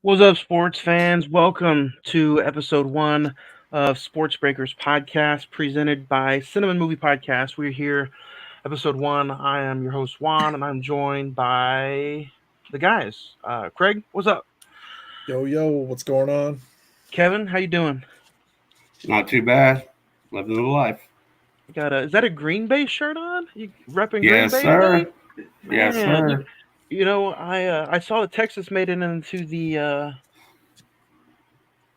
What's up, sports fans? Welcome to episode one of Sports Breakers podcast presented by Cine-Men Movie Podcast. We're here, episode one. I am your host, Juan, and I'm joined by the guys. Craig, what's up? Yo, yo, what's going on? Kevin, how you doing? Not too bad. Living the life. You got is that a Green Bay shirt on? You repping Green Yes, Bay today? sir. Yes, Man, sir. I saw that Texas made it into the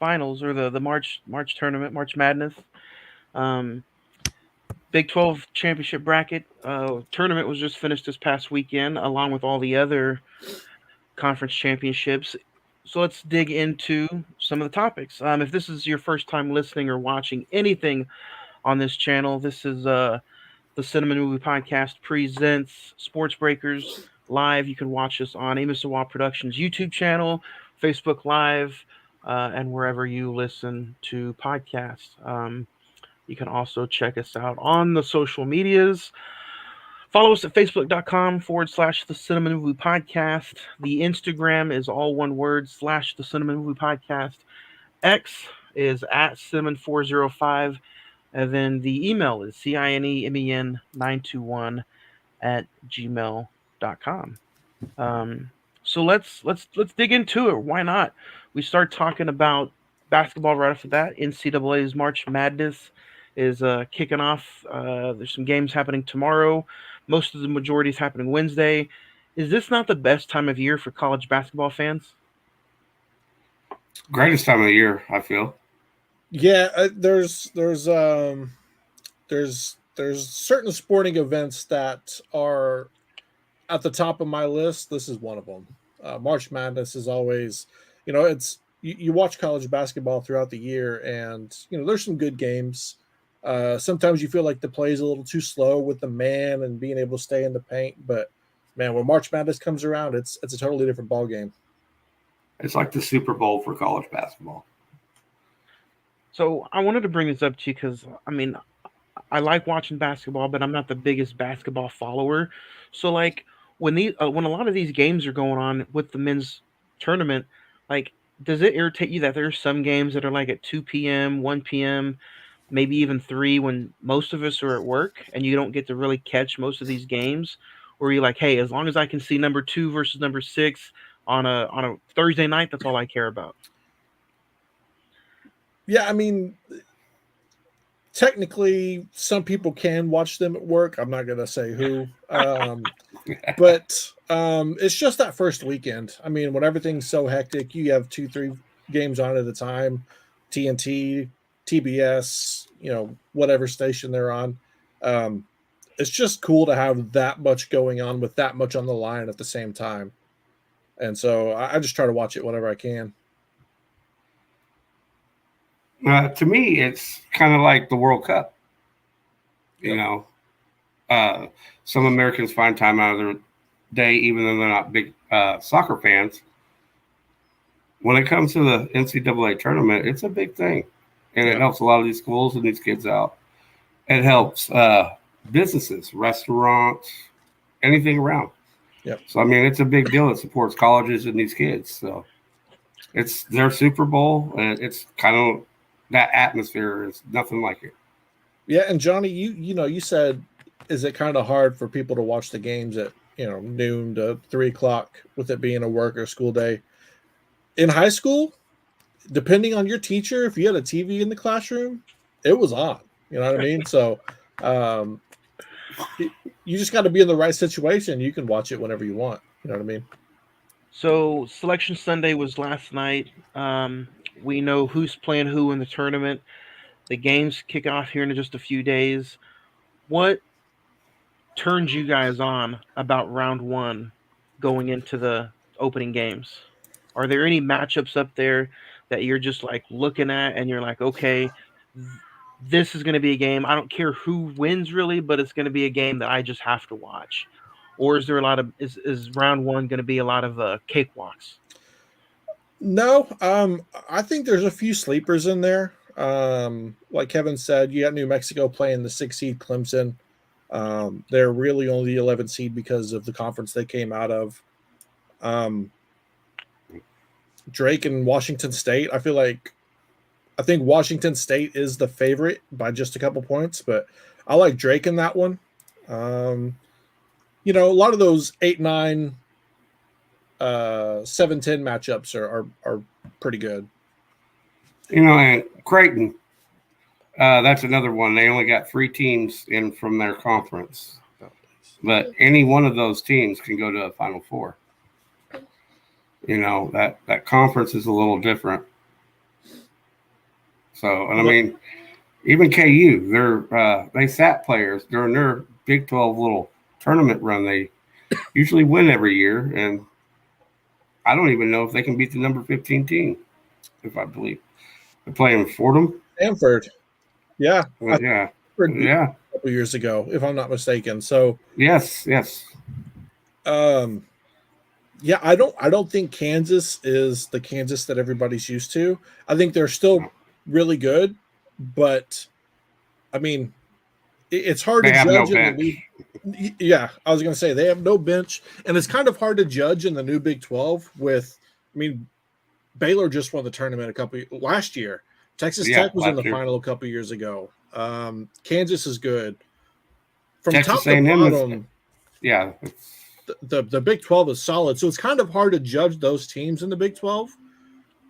finals or the March tournament, March Madness. Um, Big 12 championship bracket tournament was just finished this past weekend, along with all the other conference championships. So let's dig into some of the topics. If this is your first time listening or watching anything on this channel, this is the Cine-Men Movie Podcast presents Sports Breakers live. You can watch us on Amos Awa Productions YouTube channel, Facebook Live, and wherever you listen to podcasts. You can also check us out on the social medias. Follow us at facebook.com/the Cine-Men Movie Podcast. The Instagram is all one word /the Cine-Men Movie Podcast. X is at Cine-Men405. And then the email is cinemen921 at gmail.com. So let's dig into it. Why not? We start talking about basketball right off the bat. NCAA's March Madness is kicking off. There's some games happening tomorrow. Most of the majority is happening Wednesday. Is this not the best time of year for college basketball fans? Greatest time of the year, I feel. Yeah, there's certain sporting events that are at the top of my list. This is one of them. March Madness is always, it's you watch college basketball throughout the year, and there's some good games. Sometimes you feel like the play is a little too slow with the man and being able to stay in the paint, but man, when March Madness comes around, it's a totally different ball game. It's like the Super Bowl for college basketball. So I wanted to bring this up to you because I like watching basketball, but I'm not the biggest basketball follower. So like when a lot of these games are going on with the men's tournament, like does it irritate you that there's some games that are like at 2 p.m., 1 p.m., maybe even 3 when most of us are at work and you don't get to really catch most of these games? Or you're like, hey, as long as I can see number 2 versus number 6 on a Thursday night, that's all I care about. Yeah, I mean, technically, some people can watch them at work. I'm not gonna say who, but it's just that first weekend. I mean, when everything's so hectic, you have 2, 3 games on at a time. TNT, TBS, whatever station they're on. It's just cool to have that much going on with that much on the line at the same time. And so I just try to watch it whenever I can. To me, it's kind of like the World Cup. Yep. Some Americans find time out of their day, even though they're not big soccer fans. When it comes to the NCAA tournament, it's a big thing, and it helps a lot of these schools and these kids out. It helps businesses, restaurants, anything around. Yep. So I mean, it's a big deal. It supports colleges and these kids. So it's their Super Bowl, and it's kind of that atmosphere is nothing like it. Yeah, and Johnny, you said, is it kind of hard for people to watch the games at noon to 3 o'clock with it being a work or school day? In high school, depending on your teacher, if you had a TV in the classroom, it was on. You know what I mean? So you just got to be in the right situation. You can watch it whenever you want. You know what I mean? So Selection Sunday was last night. We know who's playing who in the tournament. The games kick off here in just a few days. What turns you guys on about round one going into the opening games? Are there any matchups up there that you're just like looking at and you're like, okay, this is going to be a game. I don't care who wins really, but it's going to be a game that I just have to watch. Or is there a lot of is round one going to be a lot of cakewalks? No, I think there's a few sleepers in there. Like Kevin said, you got New Mexico playing the 6 seed Clemson. They're really only the 11 seed because of the conference they came out of. Drake and Washington State. I think Washington State is the favorite by just a couple points, but I like Drake in that one. A lot of those 8-9, 7-10 matchups are pretty good. And Creighton, that's another one. They only got 3 teams in from their conference, but any one of those teams can go to a Final Four. That conference is a little different. So, and I mean, even KU, they sat players during their Big 12 little tournament run. They usually win every year, and I don't even know if they can beat the number 15 team, if I believe. They're playing Fordham. Stanford. Yeah. Yeah. A couple years ago, if I'm not mistaken. So yes. Yeah, I don't think Kansas is the Kansas that everybody's used to. I think they're still really good, but I mean, it's hard They to have judge no in the new. Yeah, I was going to say they have no bench, and it's kind of hard to judge in the new Big 12 with. I mean, Baylor just won the tournament last year. Texas Tech was in the final a couple years ago. Kansas is good. From Texas top to bottom, yeah. The Big 12 is solid. So it's kind of hard to judge those teams in the Big 12.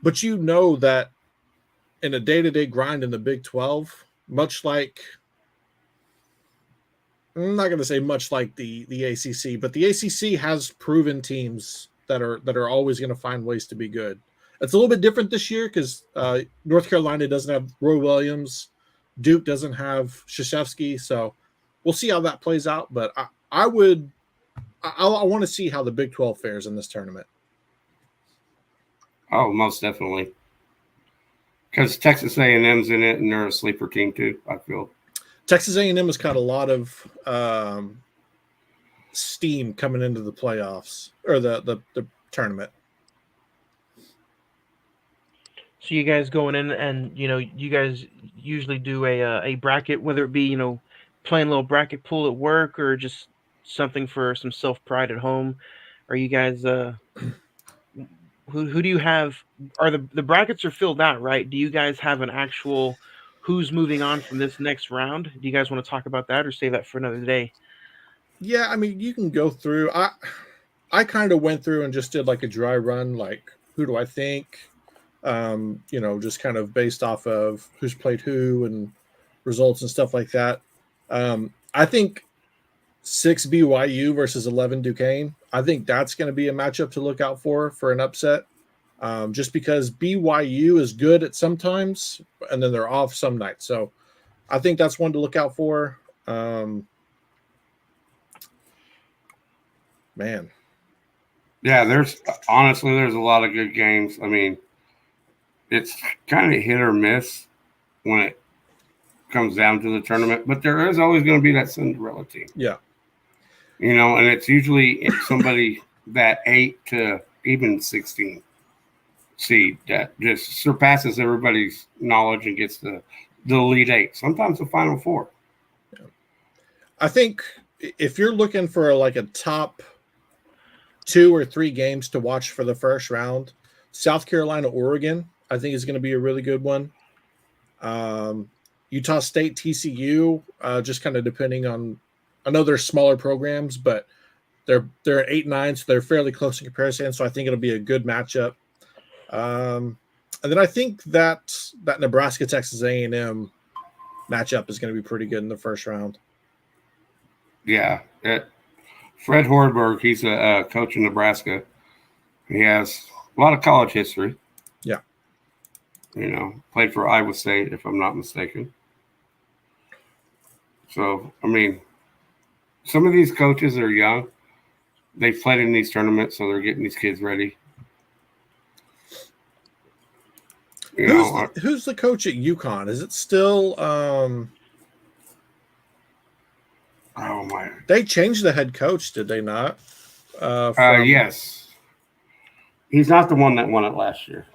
But you know that in a day-to-day grind in the Big 12, much like I'm not going to say much like the ACC, but the ACC has proven teams that are always going to find ways to be good. It's a little bit different this year because North Carolina doesn't have Roy Williams, Duke doesn't have Krzyzewski, so we'll see how that plays out. But I want to see how the Big 12 fares in this tournament. Oh, most definitely. Because Texas A&M's in it, and they're a sleeper team too, I feel. Texas A&M has got a lot of steam coming into the playoffs or the tournament. So you guys going in, and you guys usually do a bracket, whether it be playing a little bracket pool at work or just something for some self pride at home. Are you guys who do you have? Are the brackets are filled out, right? Do you guys have an actual who's moving on from this next round? Do you guys want to talk about that or save that for another day? Yeah, I mean, you can go through. I kind of went through and just did like a dry run, like who do I think? Just kind of based off of who's played who and results and stuff like that. I think 6 BYU versus 11 Duquesne. I think that's going to be a matchup to look out for an upset. Just because BYU is good at sometimes, and then they're off some nights. So I think that's one to look out for. Man. Yeah, there's a lot of good games. I mean, it's kind of hit or miss when it comes down to the tournament, but there is always going to be that Cinderella team. Yeah. And it's usually somebody that 8 to even 16 seed that just surpasses everybody's knowledge and gets the Elite 8, sometimes the Final 4. Yeah. I think if you're looking for like a top 2 or 3 games to watch for the first round, South Carolina, Oregon, I think is going to be a really good one. Utah State, TCU, just kind of depending on. I know they're smaller programs, but they're 8-9, so they're fairly close in comparison. So I think it'll be a good matchup. And then I think that Nebraska Texas A&M matchup is going to be pretty good in the first round. Yeah, Fred Hoiberg, he's a coach in Nebraska. He has a lot of college history. Yeah, played for Iowa State, if I'm not mistaken. So I mean, some of these coaches are young. They've played in these tournaments, so they're getting these kids ready. Who's the coach at UConn? Is it still? Oh my! They changed the head coach, did they not? Yes. He's not the one that won it last year.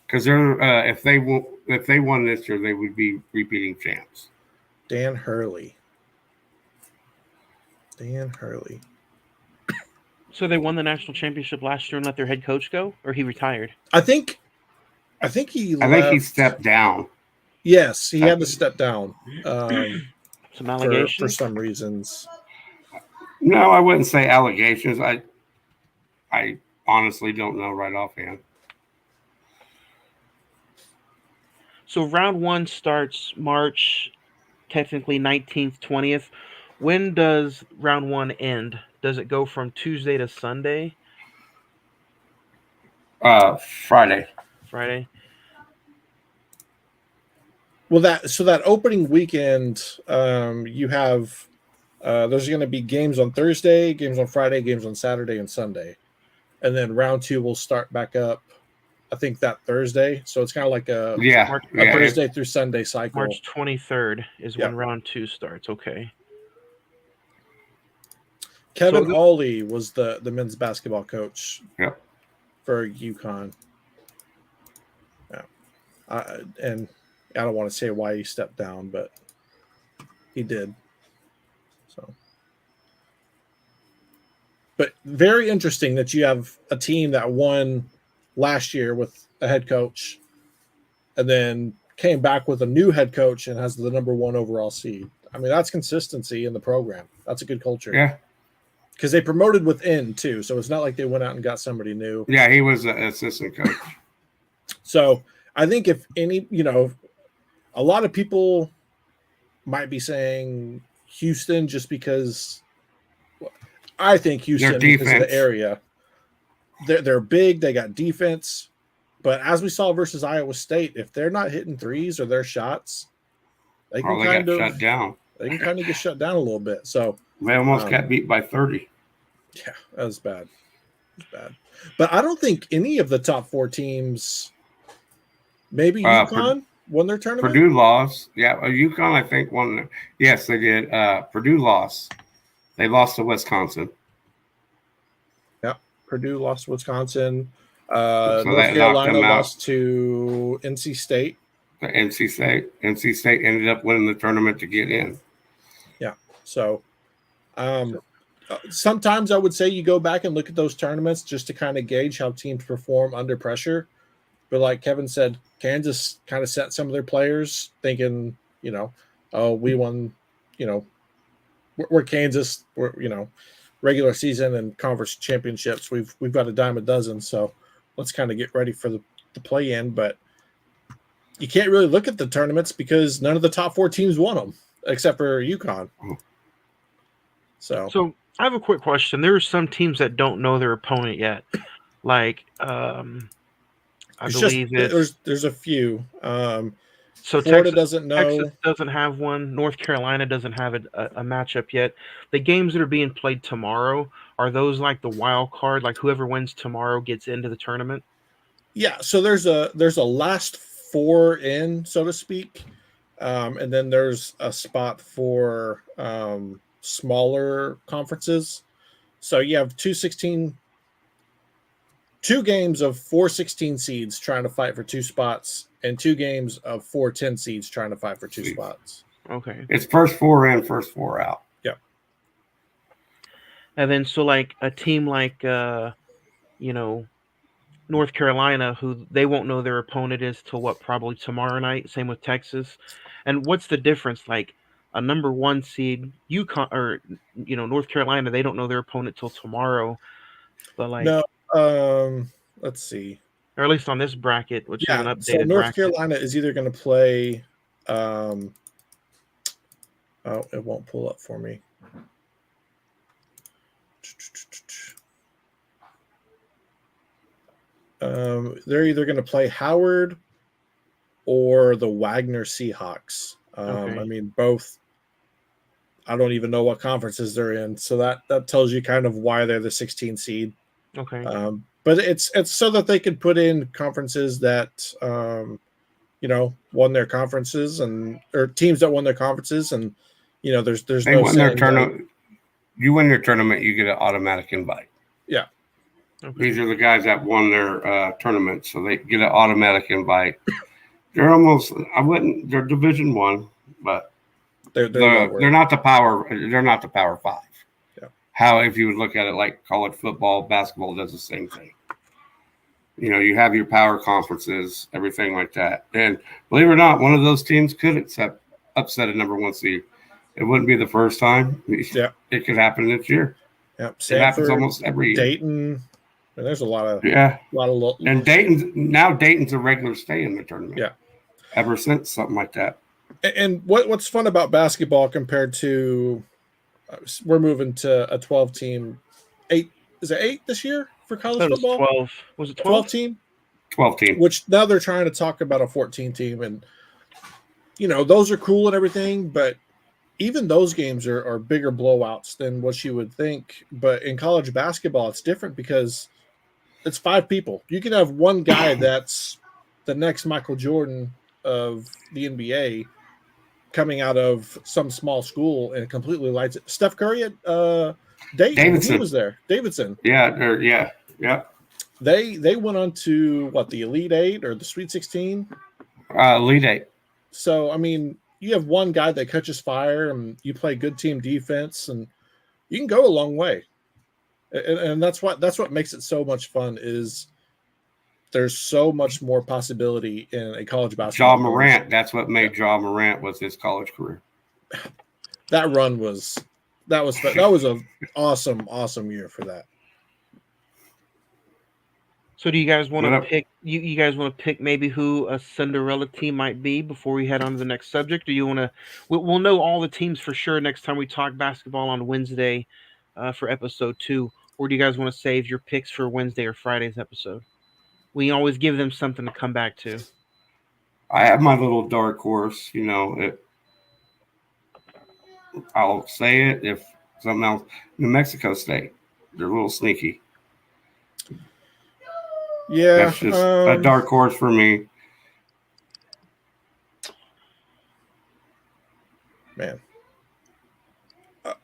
Because they're if they won this year, they would be repeating champs. Dan Hurley. So they won the national championship last year and let their head coach go, or he retired. I think he I think he left. stepped down. Yes, he had to step down Some for allegations. some reasons. No, I wouldn't say allegations. I honestly don't know right offhand. So round 1 starts March, technically 19th, 20th. When does round 1 end? Does it go from Tuesday to Sunday? Friday. Friday? Well, that opening weekend, you have there's going to be games on Thursday, games on Friday, games on Saturday and Sunday, and then round 2 will start back up. I think that Thursday, so it's kind of like a Thursday through Sunday cycle. March 23rd is when round 2 starts. Okay. Kevin Awley was the men's basketball coach. Yep. For UConn. Yeah, and I don't want to say why he stepped down, but he did. So, but very interesting that you have a team that won last year with a head coach, and then came back with a new head coach and has the number 1 overall seed. I mean, that's consistency in the program. That's a good culture. Yeah. Because they promoted within too, so it's not like they went out and got somebody new. Yeah, he was an assistant coach. So I think if any, a lot of people might be saying Houston just because I think Houston because of the area. They're big, they got defense, but as we saw versus Iowa State, if they're not hitting threes or their shots, they can kind of shut down. They can kind of get shut down a little bit. So they almost got beat by 30. Yeah, that was bad. Bad. But I don't think any of the top 4 teams, maybe UConn, won their tournament. Purdue lost. Yeah, UConn, I think, won. Yes, they did. Purdue lost. They lost to Wisconsin. Yeah, Purdue lost to Wisconsin. North Carolina lost to NC State. NC State ended up winning the tournament to get in. Yeah. So, sometimes I would say you go back and look at those tournaments just to kind of gauge how teams perform under pressure. But like Kevin said, Kansas kind of set some of their players thinking, oh, we won, we're Kansas, we're, regular season and conference championships. We've got a dime a dozen. So let's kind of get ready for the play in. But you can't really look at the tournaments because none of the top 4 teams won them except for UConn. So I have a quick question. There are some teams that don't know their opponent yet. Like, I believe there's a few. So Florida doesn't know. Texas doesn't have one. North Carolina doesn't have a matchup yet. The games that are being played tomorrow, are those like the wild card? Like whoever wins tomorrow gets into the tournament? Yeah. So there's a last 4 in, so to speak, and then there's a spot for smaller conferences. So you have 2 games of 4 16 seeds trying to fight for 2 spots and 2 games of 4 10 seeds trying to fight for 2 spots. Okay. It's first 4 in, first 4 out. Yeah. And then so like a team like North Carolina, who they won't know their opponent is till probably tomorrow night. Same with Texas. And what's the difference? Like a number 1 seed, UConn or North Carolina, they don't know their opponent till tomorrow. But like let's see. Or at least on this bracket, which is an updated so North bracket. Carolina is either going to play it won't pull up for me. They're either going to play Howard or the Wagner Seahawks. Okay. I mean, both. I don't even know what conferences they're in, so that tells you kind of why they're the 16 seed. Okay. But it's so that they could put in conferences that won their conferences or teams that won their conferences, and there's they no win their tournament. You win your tournament, you get an automatic invite. Yeah. Okay. These are the guys that won their tournament, so they get an automatic invite. They're Division 1, but they're not the power. They're not the Power 5. Yeah. how, if you would look at it like college football, basketball does the same thing. You have your power conferences, everything like that. And believe it or not, one of those teams could upset a number 1 seed. It wouldn't be the first time. Yeah. It could happen this year. Yep. It happens almost every year. Dayton. And there's a lot of And Dayton's a regular stay in the tournament. Yeah. Ever since, something like that. And what's fun about basketball compared to we're moving to a 12 team 8 is it 8 this year for college football? 12. Was it 12 team? 12 team. Which now they're trying to talk about a 14 team, and those are cool and everything, but even those games are bigger blowouts than what you would think. But in college basketball, it's different because it's 5 people. You can have one guy that's the next Michael Jordan of the NBA coming out of some small school and completely lights it. Steph Curry at Davidson. He was there. Davidson. Yeah. They went on to the Elite 8 or the Sweet 16? Elite 8. So, I mean, you have one guy that catches fire and you play good team defense and you can go a long way. And that's what makes it so much fun is there's so much more possibility in a college basketball. Ja Morant, that's what made Ja Morant was his college career. That run was an awesome year for that. So do you guys want to pick? You guys want to pick maybe who a Cinderella team might be before we head on to the next subject? Or you want to? We'll know all the teams for sure next time we talk basketball on Wednesday for episode 2. Or do you guys want to save your picks for Wednesday or Friday's episode? We always give them something to come back to. I have my little dark horse. I'll say it if something else. New Mexico State, they're a little sneaky. Yeah, that's just a dark horse for me. Man.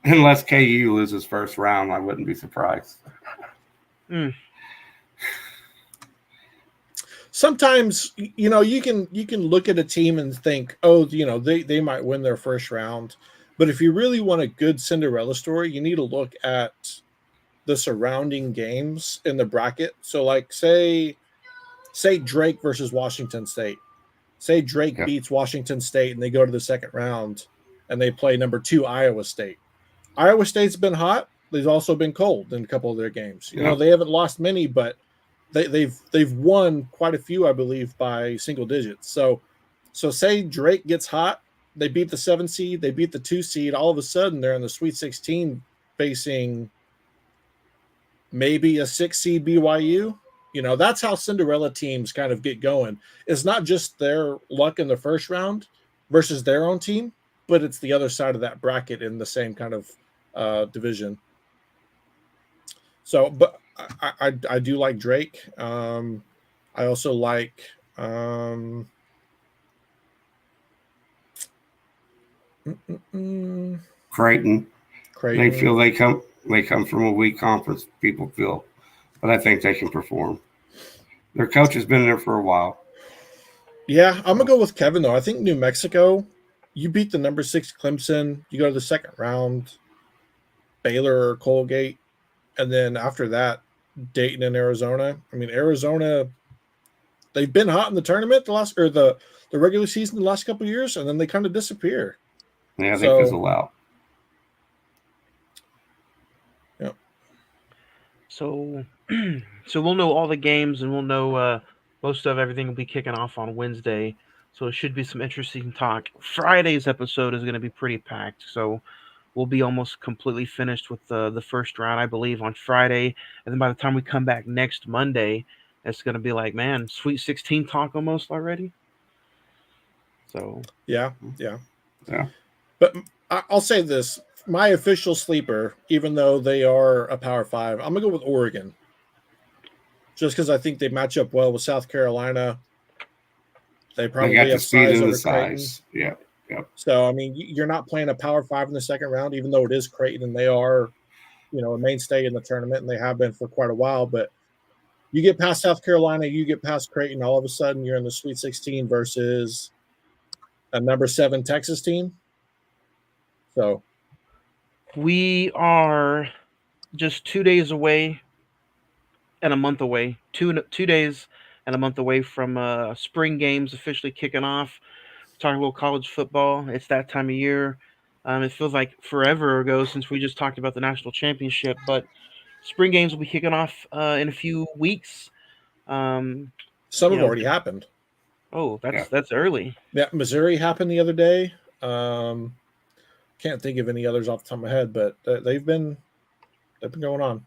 Unless KU loses first round, I wouldn't be surprised. Sometimes, you can look at a team and think, oh, they might win their first round. But if you really want a good Cinderella story, you need to look at the surrounding games in the bracket. So, like, say Drake versus Washington State. Say Drake beats Washington State and they go to the second round and they play number 2 Iowa State. Iowa State's been hot. They've also been cold in a couple of their games. They haven't lost many, but they've won quite a few, I believe, by single digits. So say Drake gets hot, they beat the 7 seed, they beat the 2 seed. All of a sudden, they're in the Sweet 16 facing maybe a 6 seed BYU. That's how Cinderella teams kind of get going. It's not just their luck in the first round versus their own team, but it's the other side of that bracket in the same kind of division. So, but I do like Drake. I also like Creighton. They feel they come from a weak conference. People feel, but I think they can perform. Their coach has been there for a while. Yeah, I'm gonna go with Kevin though. I think New Mexico. You beat the number 6 Clemson. You go to the second round. Baylor or Colgate, and then after that, Dayton and Arizona. I mean, Arizona, they've been hot in the tournament the regular season the last couple of years, and then they kind of disappear. Yeah, they fizzle out. Yeah. So we'll know all the games, and we'll know most of everything will be kicking off on Wednesday. So it should be some interesting talk. Friday's episode is going to be pretty packed, so we'll be almost completely finished with the first round, I believe, on Friday. And then by the time we come back next Monday, it's going to be like, man, Sweet 16 talk almost already. So yeah. But I'll say this: my official sleeper, even though they are a Power 5, I'm gonna go with Oregon, just because I think they match up well with South Carolina. They probably got the have speed size and over the size. Creighton. Yep. So I mean, you're not playing a Power 5 in the second round, even though it is Creighton and they are, a mainstay in the tournament and they have been for quite a while. But you get past South Carolina, you get past Creighton, all of a sudden you're in the Sweet 16 versus a number 7 Texas team. So we are just 2 days away and a month away. 2 days and a month away from spring games officially kicking off. Talking a little college football. It's that time of year. It feels like forever ago since we just talked about the national championship, but spring games will be kicking off in a few weeks. Um, Some you have know, already happened. oh, Yeah. that's early. Yeah, Missouri happened the other day. Can't think of any others off the top of my head, but they've been going on.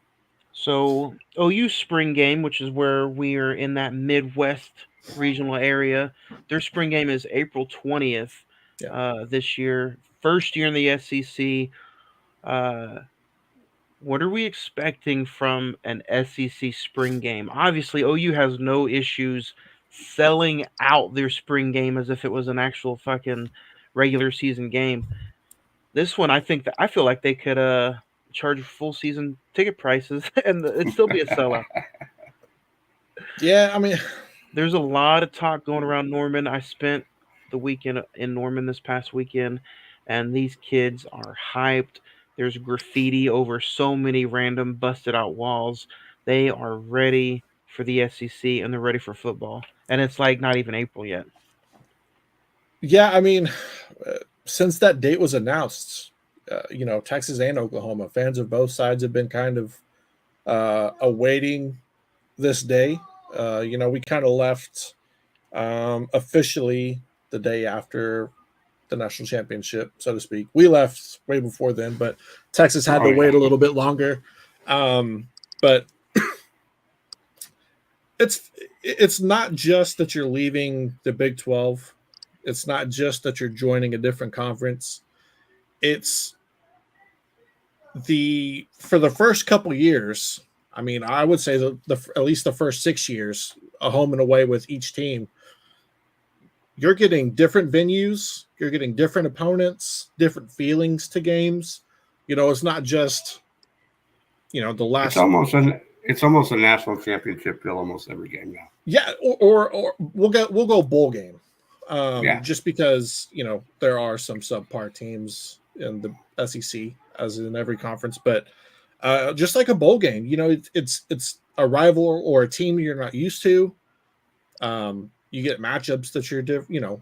So OU spring game, which is where we are in that Midwest regional area, their spring game is April 20th Yeah. this year. First year in the SEC. Uh, what are we expecting from an SEC spring game? Obviously, OU has no issues selling out their spring game as if it was an actual fucking regular season game. This one, I feel like they could charge full season ticket prices and it'd still be a sellout. Yeah, I mean, There's a lot of talk going around Norman. I spent the weekend in Norman this past weekend, and these kids are hyped. There's graffiti over so many random busted out walls. They are ready for the SEC and they're ready for football. And it's like not even April yet. yeah, I mean, since that date was announced, Texas and Oklahoma fans of both sides have been kind of awaiting this day. We kind of left officially the day after the national championship, so to speak. We left way before then, but Texas had to wait a little bit longer. But it's not just that you're leaving the Big 12. It's not just that you're joining a different conference. It's for the first couple years. I mean, I would say at least the first 6 years, a home and away with each team. You're getting different venues. You're getting different opponents, different feelings to games. It's not just the last. It's almost a national championship feel almost every game now. Yeah, or we'll go bowl game. Just because there are some subpar teams in the SEC, as in every conference, but just like a bowl game, it's a rival or a team you're not used to. You get matchups that you're different.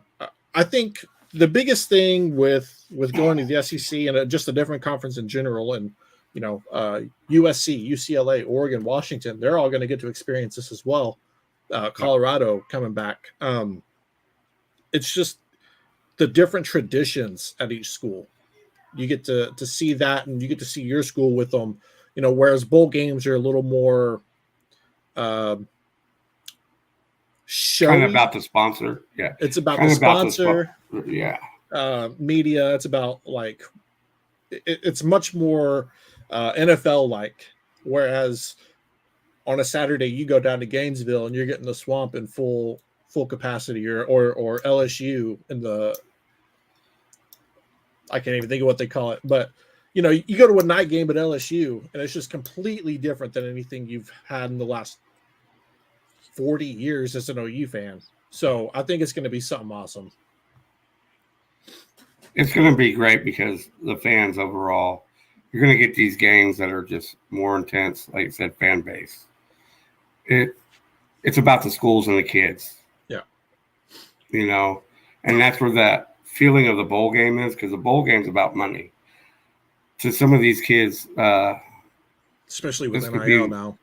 I think the biggest thing with going to the SEC and just a different conference in general, and USC, UCLA, Oregon, Washington, they're all going to get to experience this as well. Colorado coming back. It's just the different traditions at each school. You get to see that, and you get to see your school with them. Whereas bowl games are a little more showy. Kind of about the sponsor. Yeah. It's about the sponsor. Yeah. Media. It's about it's much more NFL like. Whereas on a Saturday you go down to Gainesville and you're getting the Swamp in full capacity, or LSU in the, I can't even think of what they call it, but you go to a night game at LSU and it's just completely different than anything you've had in the last 40 years as an OU fan. So I think it's going to be something awesome. It's going to be great because the fans overall, you're going to get these games that are just more intense, like I said, fan base. It's about the schools and the kids. Yeah. And that's where that feeling of the bowl game is, because the bowl game's about money. To some of these kids, especially with NIL now.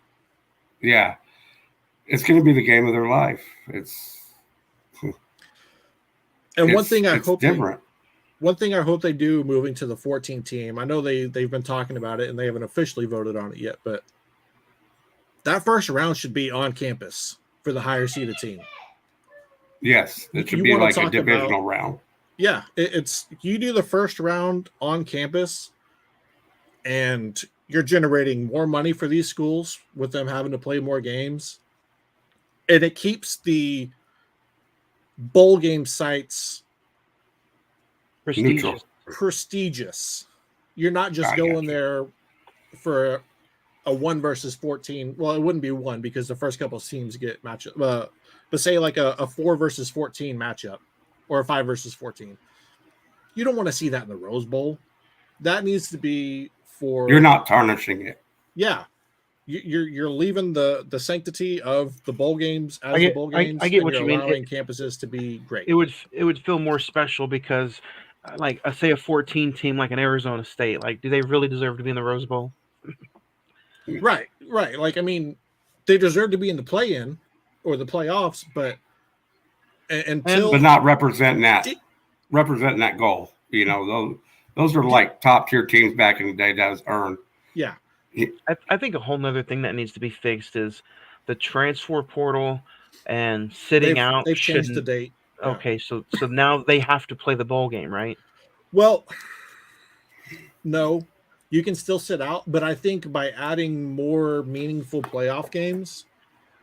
Yeah. It's going to be the game of their life. One thing I hope different. One thing I hope they do moving to the 14 team, I know they've been talking about it and they haven't officially voted on it yet, but that first round should be on campus for the higher seeded team. Yes, it should be like a divisional round. Yeah, it's you do the first round on campus, and you're generating more money for these schools with them having to play more games, and it keeps the bowl game sites prestigious. You're not just going there for a 1 versus 14. Well, it wouldn't be 1 because the first couple of teams get matchup. But say like a 4 versus 14 matchup, or a 5 versus 14. You don't want to see that in the Rose Bowl. That needs to be for. You're not tarnishing it. Yeah, you're leaving the sanctity of the bowl games as the bowl games, I get and what you're you mean. allowing campuses to be great. It would feel more special because, like, say a 14 team like an Arizona State, like, do they really deserve to be in the Rose Bowl? Right. Like, I mean, they deserve to be in the play-in or the playoffs, but until but not representing that goal. You know, those are like top tier teams back in the day that was earned. Yeah. I think a whole nother thing that needs to be fixed is the transfer portal and sitting out. They've changed the date. Yeah. Okay, so now they have to play the bowl game, right? Well, no, you can still sit out, but I think by adding more meaningful playoff games,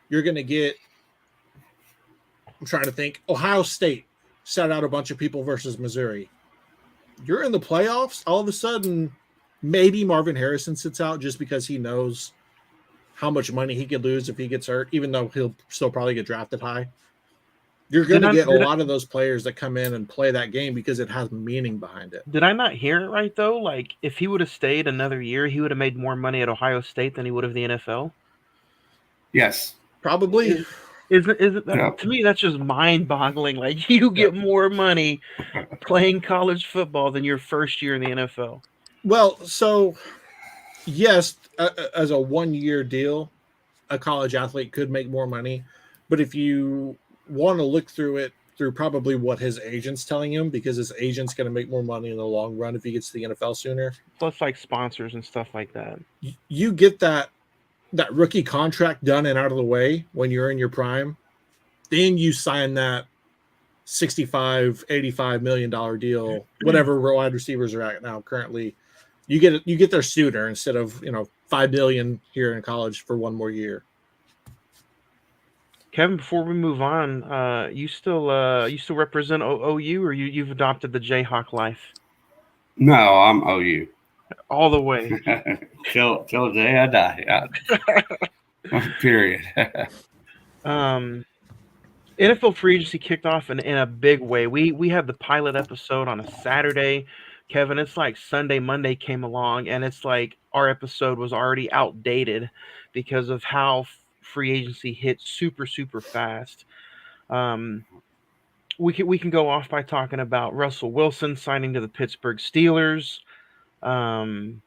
you're going to get. I'm trying to think. Ohio State sat out a bunch of people versus Missouri. You're in the playoffs. All of a sudden, maybe Marvin Harrison sits out just because he knows how much money he could lose if he gets hurt, even though he'll still probably get drafted high. You're going to get a lot of those players that come in and play that game because it has meaning behind it. Did I not hear it right, though? Like, if he would have stayed another year, he would have made more money at Ohio State than he would have the NFL? Yes. Probably. Isn't that, to me, that's just mind-boggling. Like, you get more money playing college football than your first year in the NFL. Well, so, yes, as a one-year deal, a college athlete could make more money. But if you want to look through it through probably what his agent's telling him, because his agent's going to make more money in the long run if he gets to the NFL sooner. Plus, like, sponsors and stuff like that. You get that rookie contract done and out of the way when you're in your prime, then you sign that $65-85 million deal, whatever wide receivers are at now currently. You get there sooner instead of $5 billion here in college for one more year. Kevin, before we move on, you still represent OU, or you've adopted the Jayhawk life? No, I'm OU all the way till the day I die. Period. NFL free agency kicked off in a big way. We had the pilot episode on a Saturday. Kevin, it's like Sunday, Monday came along, and it's like our episode was already outdated because of how free agency hit super, super fast. We can go off by talking about Russell Wilson signing to the Pittsburgh Steelers. Saquon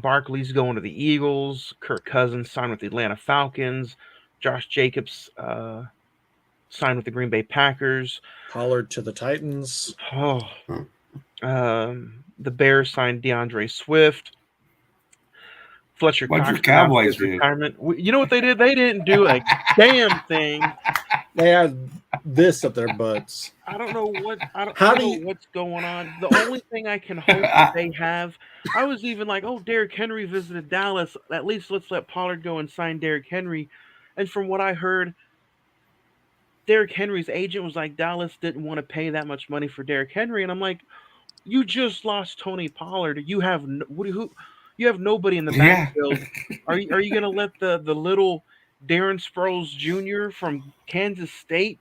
Barkley's going to the Eagles. Kirk Cousins signed with the Atlanta Falcons. Josh Jacobs signed with the Green Bay Packers. Pollard to the Titans. The Bears signed DeAndre Swift. Fletcher Cox Cowboys do? Retirement. You know what they did? They didn't do a damn thing. They had this up their butts. I don't know what's going on. The only thing I can hope that they have, I was even like, oh, Derrick Henry visited Dallas. At least let's let Pollard go and sign Derrick Henry. And from what I heard, Derrick Henry's agent was like, Dallas didn't want to pay that much money for Derrick Henry. And I'm like, you just lost Tony Pollard. You have you have nobody in the backfield. Yeah. Are you going to let the little Darren Sproles Jr. from Kansas State?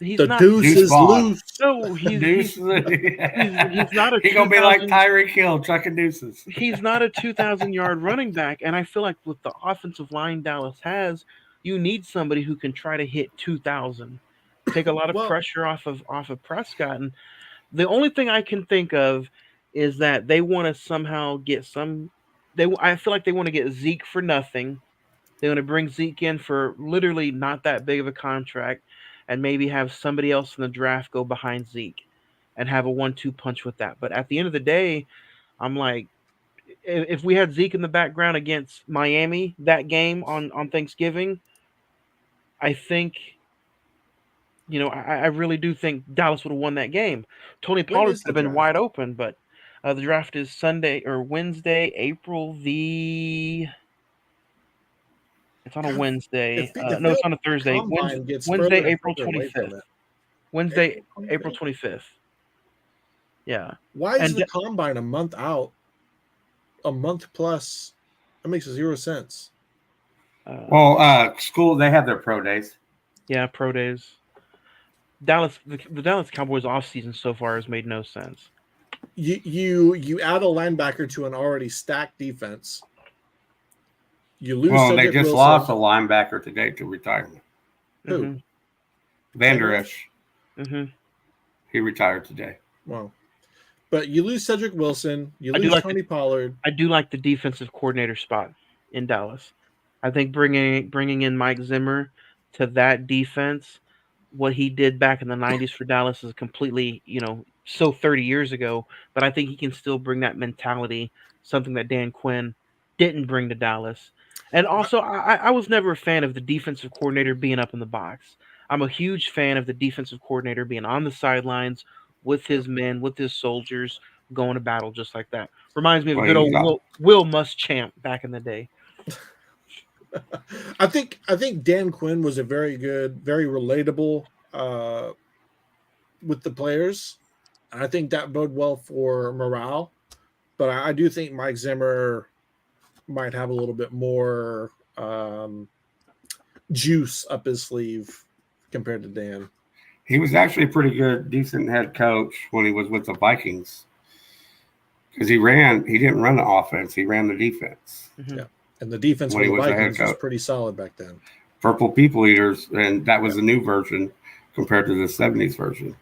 He's the not deuce is loose. No, he's not a. He's gonna be like Tyreek Hill, trucking deuces. He's not a 2,000-yard running back, and I feel like with the offensive line Dallas has, you need somebody who can try to hit 2,000, take a lot of pressure off of Prescott. And the only thing I can think of is that they want to somehow get I feel like they want to get Zeke for nothing. They want to bring Zeke in for literally not that big of a contract, and maybe have somebody else in the draft go behind Zeke and have a 1-2 punch with that. But at the end of the day, I'm like, if we had Zeke in the background against Miami, that game on Thanksgiving, I think, I really do think Dallas would have won that game. Tony Pollard would have been wide open, but the draft is Wednesday, April the... It's on a Wednesday. No, it's on a Thursday. Wednesday, April 25th. Wednesday, April 25th. Yeah. Why is the combine a month out? A month plus? That makes 0 sense. School, they have their pro days. Yeah, pro days. The Dallas Cowboys offseason so far has made no sense. You add a linebacker to an already stacked defense. You lose Well, they Cedric just Wilson. lost a linebacker today to retirement. Who? Mhm. Van Der Esch. Mhm. He retired today. Well, but you lose Cedric Wilson. You I do lose like Tony Pollard. I do like the defensive coordinator spot in Dallas. I think bringing in Mike Zimmer to that defense, what he did back in the '90s for Dallas is completely, so 30 years ago. But I think he can still bring that mentality, something that Dan Quinn didn't bring to Dallas. And also, I was never a fan of the defensive coordinator being up in the box. I'm a huge fan of the defensive coordinator being on the sidelines with his men, with his soldiers, going to battle just like that. Reminds me of Well, good he's old Will Muschamp back in the day. I think Dan Quinn was a very good, very relatable with the players. And I think that bode well for morale. But I do think Mike Zimmer might have a little bit more juice up his sleeve compared to Dan. He was actually a pretty good, decent head coach when he was with the Vikings. Because he didn't run the offense, he ran the defense. Mhm. Yeah. And the defense for When he the was the head Vikings was coach. pretty solid back then. Purple People Eaters, and that was the new version compared to the 70s version.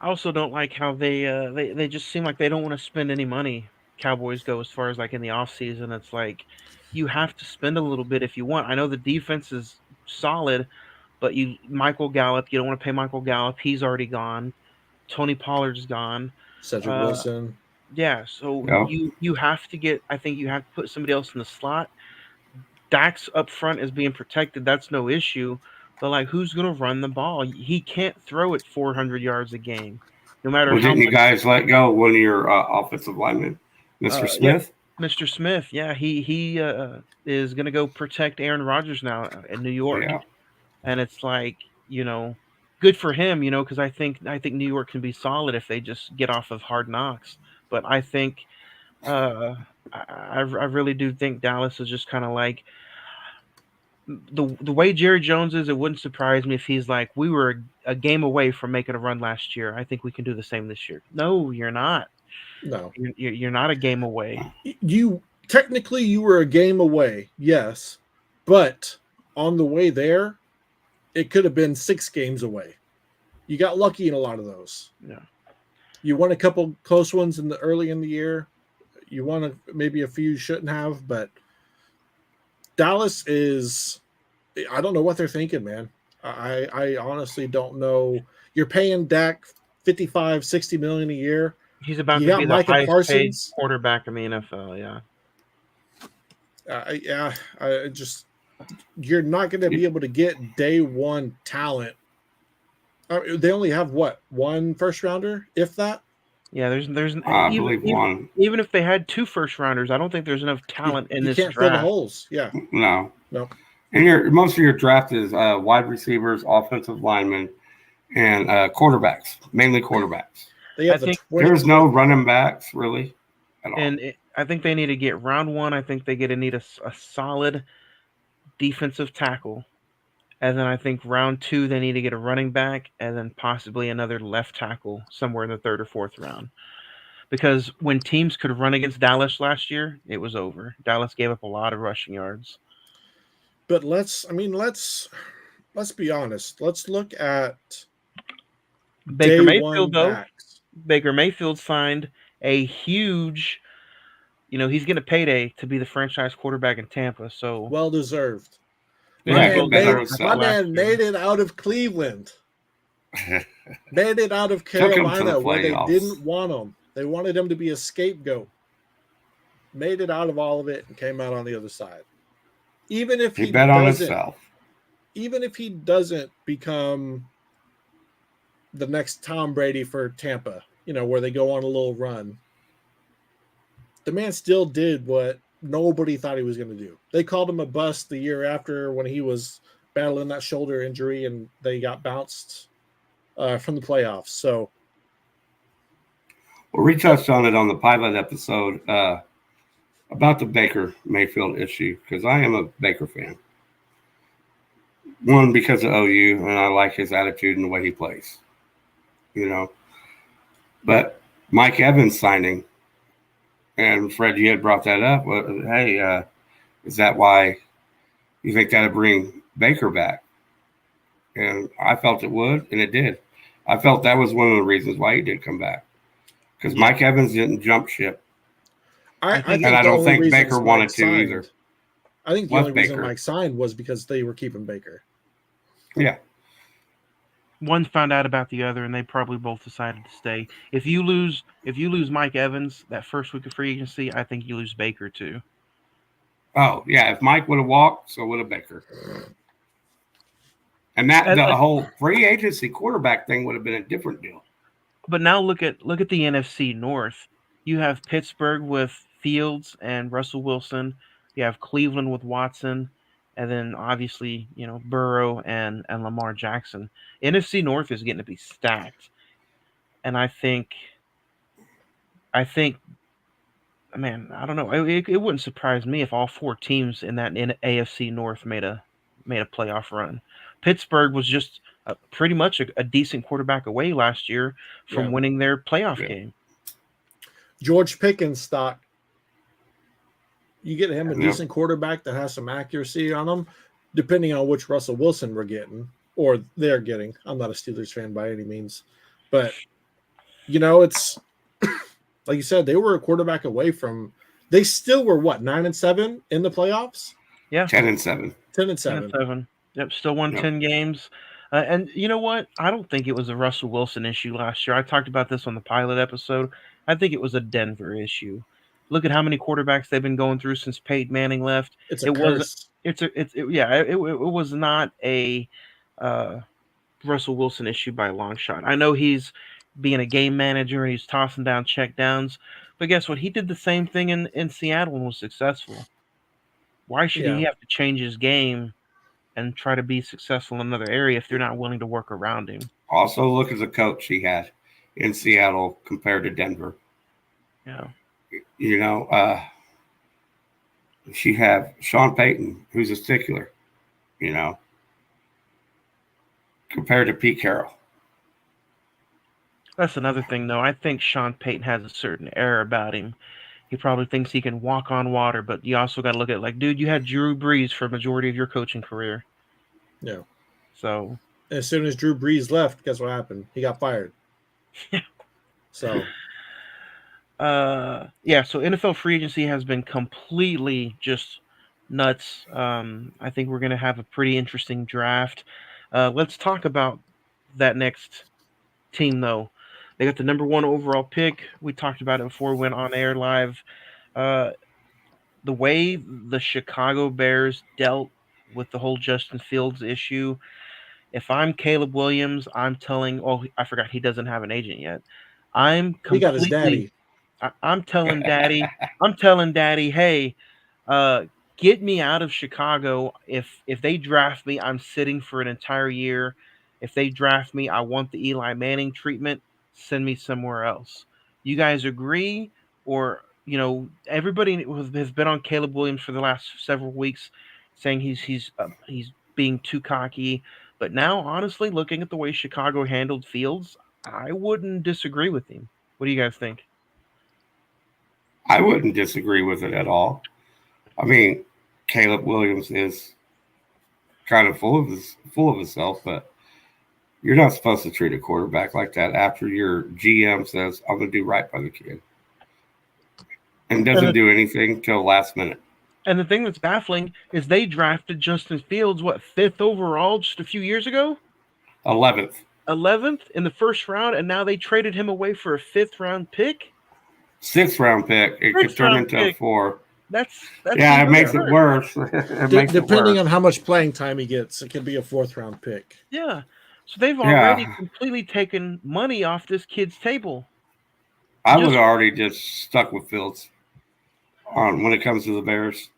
I also don't like how they just seem like they don't want to spend any money. Cowboys go as far as like in the off season. It's like you have to spend a little bit if you want. I know the defense is solid, but Michael Gallup, you don't want to pay Michael Gallup. He's already gone. Tony Pollard's gone. Cedric Wilson. Yeah, so Yep. you have to get. I think you have to put somebody else in the slot. Dax up front is being protected. That's no issue. But like, who's going to run the ball? He can't throw it 400 yards a game, no matter Well, how didn't you much. guys let go one of your offensive linemen, Mr. Yeah, Smith? Mr. Smith. Yeah, he is going to go protect Aaron Rodgers now in New York, Yeah. and it's like good for him, because I think New York can be solid if they just get off of Hard Knocks. But I think I really do think Dallas is just kind of like the way Jerry Jones is. It wouldn't surprise me if he's like, we were a game away from making a run last year. I think we can do the same this year. No, you're not. No. You're not a game away. You technically you were a game away, yes, but on the way there, it could have been 6 games away. You got lucky in a lot of those. Yeah. You won a couple close ones early in the year. You won maybe a few you shouldn't have, but Dallas is, I don't know what they're thinking, man. I honestly don't know. You're paying Dak 55, 60 million a year. He's about You to got be Micah the highest paid Parsons. quarterback in the NFL. Yeah. I just, you're not going to be able to get day one talent. They only have what, 1 first rounder, if that? Yeah, there's I believe one. Even if they had 2 first rounders, I don't think there's enough talent in this You can't draft. fill the holes. Yeah. No. No. And most of your draft is wide receivers, offensive linemen, and quarterbacks, mainly quarterbacks. They have I think There's no running backs really at all. And I think they need to get round 1. I think they need a solid defensive tackle. And then I think round 2, they need to get a running back and then possibly another left tackle somewhere in the 3rd or 4th round. Because when teams could run against Dallas last year, it was over. Dallas gave up a lot of rushing yards. But let's be honest. Let's look at Baker day Mayfield, one though. backs. Baker Mayfield signed a huge, he's getting a payday to be the franchise quarterback in Tampa. So Well deserved. Yeah, My man made it out of Cleveland. Made it out of Carolina where they didn't want him. They wanted him to be a scapegoat. Made it out of all of it and came out on the other side. Even if he bet on himself. Even if he doesn't become the next Tom Brady for Tampa, where they go on a little run, the man still did what nobody thought he was going to do. They called him a bust the year after when he was battling that shoulder injury and they got bounced from the playoffs. So, well, we touched on it on the pilot episode about the Baker Mayfield issue because I am a Baker fan. One, because of OU, and I like his attitude and the way he plays. But Mike Evans signing, and Fred, you had brought that up. Hey, Is that why you think that'd bring Baker back? And I felt it would, and it did. I felt that was one of the reasons why he did come back. Because Mike Evans didn't jump ship. I think and I the don't only think reason Baker Mike wanted to signed, either. I think the only reason Mike signed was because they were keeping Baker. Yeah. One found out about the other, and they probably both decided to stay. If you lose Mike Evans that first week of free agency, I think you lose Baker too. Oh yeah, if Mike would have walked, so would have Baker. And that the whole free agency quarterback thing would have been a different deal. But now look at the NFC North. You have Pittsburgh with Fields and Russell Wilson. You have Cleveland with Watson, and then obviously Burrow and Lamar Jackson. NFC North is getting to be stacked, and I think, man, I don't know. It wouldn't surprise me if all four teams in that AFC North made a playoff run. Pittsburgh was just pretty much a decent quarterback away last year from winning their playoff game. George Pickens stock. You get him a decent quarterback that has some accuracy on him, depending on which Russell Wilson we're getting or they're getting. I'm not a Steelers fan by any means, but it's like you said, they were a quarterback away from. They still were 9-7 in the playoffs. Yeah, 10-7. 10-7. Yep, still won 10 games. And you know what? I don't think it was a Russell Wilson issue last year. I talked about this on the pilot episode. I think it was a Denver issue. Look at how many quarterbacks they've been going through since Peyton Manning left. It was not a Russell Wilson issue by a long shot. I know he's being a game manager and he's tossing down check downs, but guess what? He did the same thing in Seattle and was successful. Why should he have to change his game and try to be successful in another area if they're not willing to work around him? Also, look at the coach he had in Seattle compared to Denver. Yeah. She have Sean Payton, who's a stickler, compared to Pete Carroll. That's another thing, though. I think Sean Payton has a certain air about him. He probably thinks he can walk on water, but you also got to look at dude, you had Drew Brees for a majority of your coaching career. Yeah. So as soon as Drew Brees left, guess what happened? He got fired. Yeah. So. So NFL free agency has been completely just nuts. I think we're going to have a pretty interesting draft. Let's talk about that next team, though. They got the number 1 overall pick. We talked about it before we went on air live. The way the Chicago Bears dealt with the whole Justin Fields issue, if I'm Caleb Williams, I'm telling – I forgot he doesn't have an agent yet. He got his daddy. I'm telling Daddy, hey, get me out of Chicago. If they draft me, I'm sitting for an entire year. If they draft me, I want the Eli Manning treatment. Send me somewhere else. You guys agree? Or, everybody has been on Caleb Williams for the last several weeks saying he's being too cocky. But now, honestly, looking at the way Chicago handled Fields, I wouldn't disagree with him. What do you guys think? I wouldn't disagree with it at all. I mean, Caleb Williams is kind of full of himself, but you're not supposed to treat a quarterback like that after your GM says, I'm going to do right by the kid. And doesn't do anything till last minute. And the thing that's baffling is they drafted Justin Fields, 5th overall just a few years ago? 11th. 11th in the first round, and now they traded him away for a 5th round pick? 6th round pick. It could turn into a 4. That's it makes it worse. Depending on how much playing time he gets, it could be a 4th round pick. Yeah. So they've already completely taken money off this kid's table. I would already just stuck with Fields when it comes to the Bears.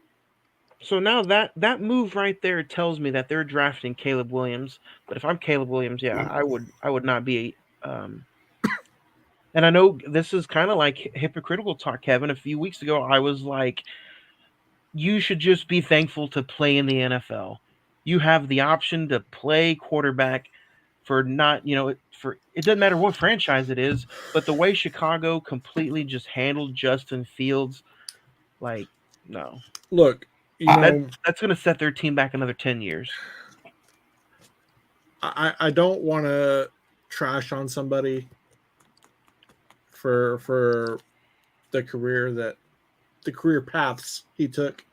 So now that move right there tells me that they're drafting Caleb Williams. But if I'm Caleb Williams, I would not be. And I know this is kind of like hypocritical talk, Kevin. A few weeks ago, I was like, you should just be thankful to play in the NFL. You have the option to play quarterback for not, it doesn't matter what franchise it is, but the way Chicago completely just handled Justin Fields, no. Look, You know, That's going to set their team back another 10 years. I don't want to trash on somebody for the career paths he took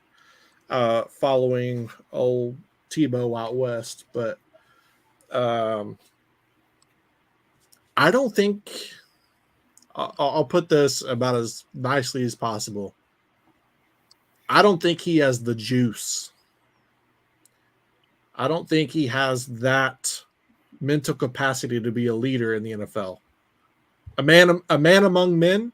following old Tebow out west, but I don't think I'll put this about as nicely as possible. I don't think he has the juice. I don't think he has that mental capacity to be a leader in the NFL. A man among men.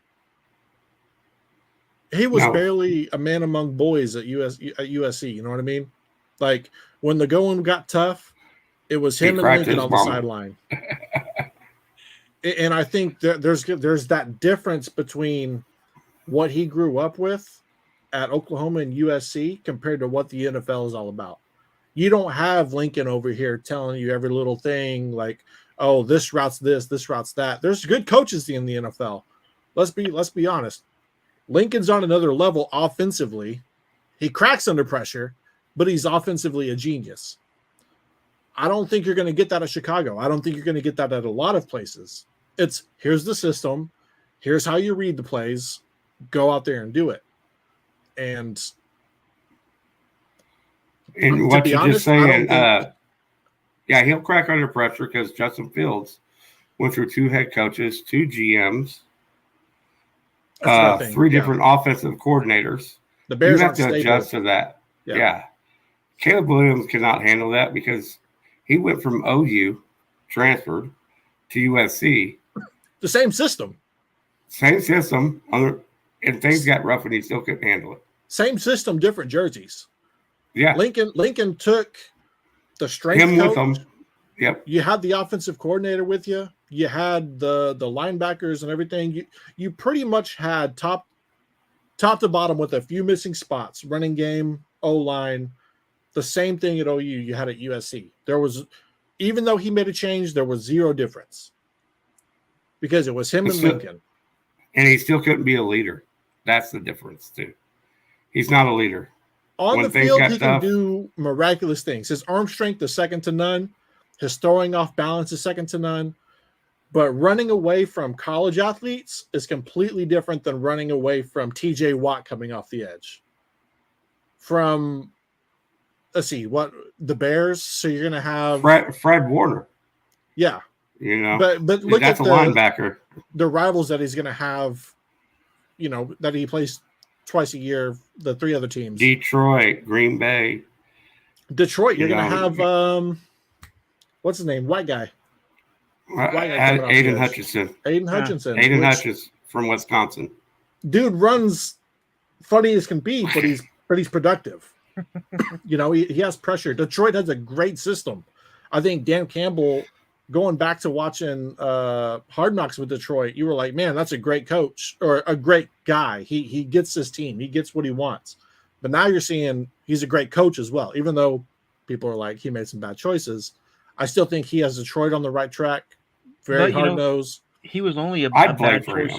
He was barely a man among boys at USC. You know what I mean? Like when the going got tough, it was him and Lincoln on the sideline. And I think that there's that difference between what he grew up with at Oklahoma and USC compared to what the NFL is all about. You don't have Lincoln over here telling you every little thing like, oh, this route's this route's that. There's good coaches in the NFL. Let's be honest. Lincoln's on another level offensively. He cracks under pressure, but he's offensively a genius. I don't think you're going to get that at Chicago. I don't think you're going to get that at a lot of places. It's here's the system. Here's how you read the plays. Go out there and do it. And what you're just saying, yeah, he'll crack under pressure because Justin Fields went through 2 head coaches, 2 GMs, 3 different offensive coordinators. The Bears you have to adjust to that. Yeah. Caleb Williams cannot handle that because he went from OU, transferred to USC. The same system. And things got rough and he still couldn't handle it. Same system, different jerseys. Yeah. Lincoln took the strength him coach. With them. Yep. You had the offensive coordinator with you. You had the linebackers and everything. You pretty much had top to bottom with a few missing spots, running game, O-line, the same thing at OU you had at USC. There was, even though he made a change, there was zero difference because it was him and Lincoln. And he still couldn't be a leader. That's the difference too. He's not a leader. On the field, he can do miraculous things. His arm strength is second to none. His throwing off balance is second to none. But running away from college athletes is completely different than running away from TJ Watt coming off the edge. From, let's see, what the Bears. So you're going to have Fred Warner. Yeah. You know, but look that's at a linebacker. The rivals that he's going to have, you know, that he plays twice a year, the 3 other teams. Detroit, Green Bay. Detroit, you're going to have, what's his name? White guy. Aiden Hutchinson. Aiden Hutchinson. Aiden Hutchinson from Wisconsin. Dude runs funny as can be, but he's productive. You know, he has pressure. Detroit has a great system. I think Dan Campbell, going back to watching Hard Knocks with Detroit, you were like, man, that's a great coach or a great guy. He gets his team. He gets what he wants. But now you're seeing he's a great coach as well. Even though people are like, he made some bad choices, I still think he has Detroit on the right track. Very hard-nosed. He was only a bad choice.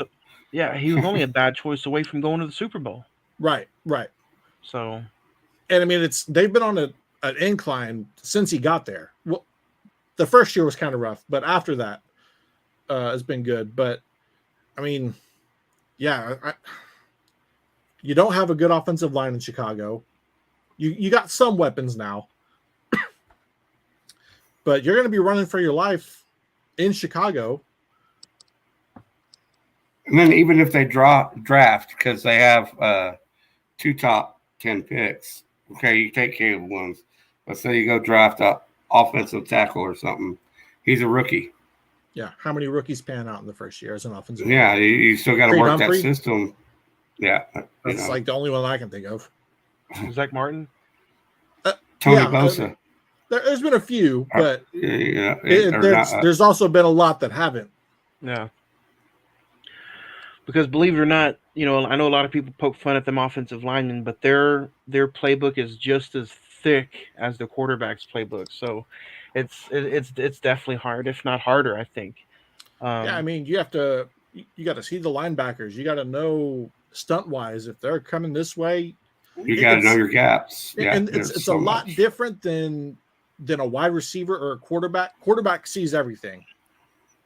Yeah, he was only a bad choice away from going to the Super Bowl. Right. So, and I mean, they've been on an incline since he got there. Well, the first year was kind of rough, but after that, it's been good. But I mean, yeah, you don't have a good offensive line in Chicago. You got some weapons now, but you're going to be running for your life in Chicago. And then even if they draft, because they have 2 top 10 picks, okay, you take Caleb Williams. Let's say you go draft an offensive tackle or something. He's a rookie. Yeah. How many rookies pan out in the first year as an offensive? Yeah, you still got to work Humphrey. That system. Yeah. That's like the only one I can think of. Zach Martin? Tony Bosa. There's been a few, but there's also been a lot that haven't. Yeah. Because believe it or not, you know, I know a lot of people poke fun at them offensive linemen, but their playbook is just as thick as the quarterback's playbook. So it's definitely hard, if not harder, I think. Yeah, I mean, you got to see the linebackers. You got to know stunt wise if they're coming this way. You got to know your gaps. Yeah, and it's a lot different than a wide receiver or a quarterback. Quarterback sees everything.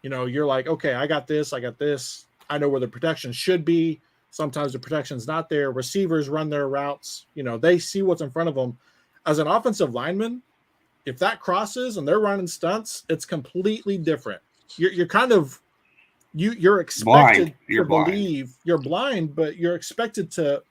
You know, you're like, okay, I got this. I know where the protection should be. Sometimes the protection's not there. Receivers run their routes. You know, they see what's in front of them. As an offensive lineman, if that crosses and they're running stunts, it's completely different. You're kind of you're expected to believe you're blind, but you're expected to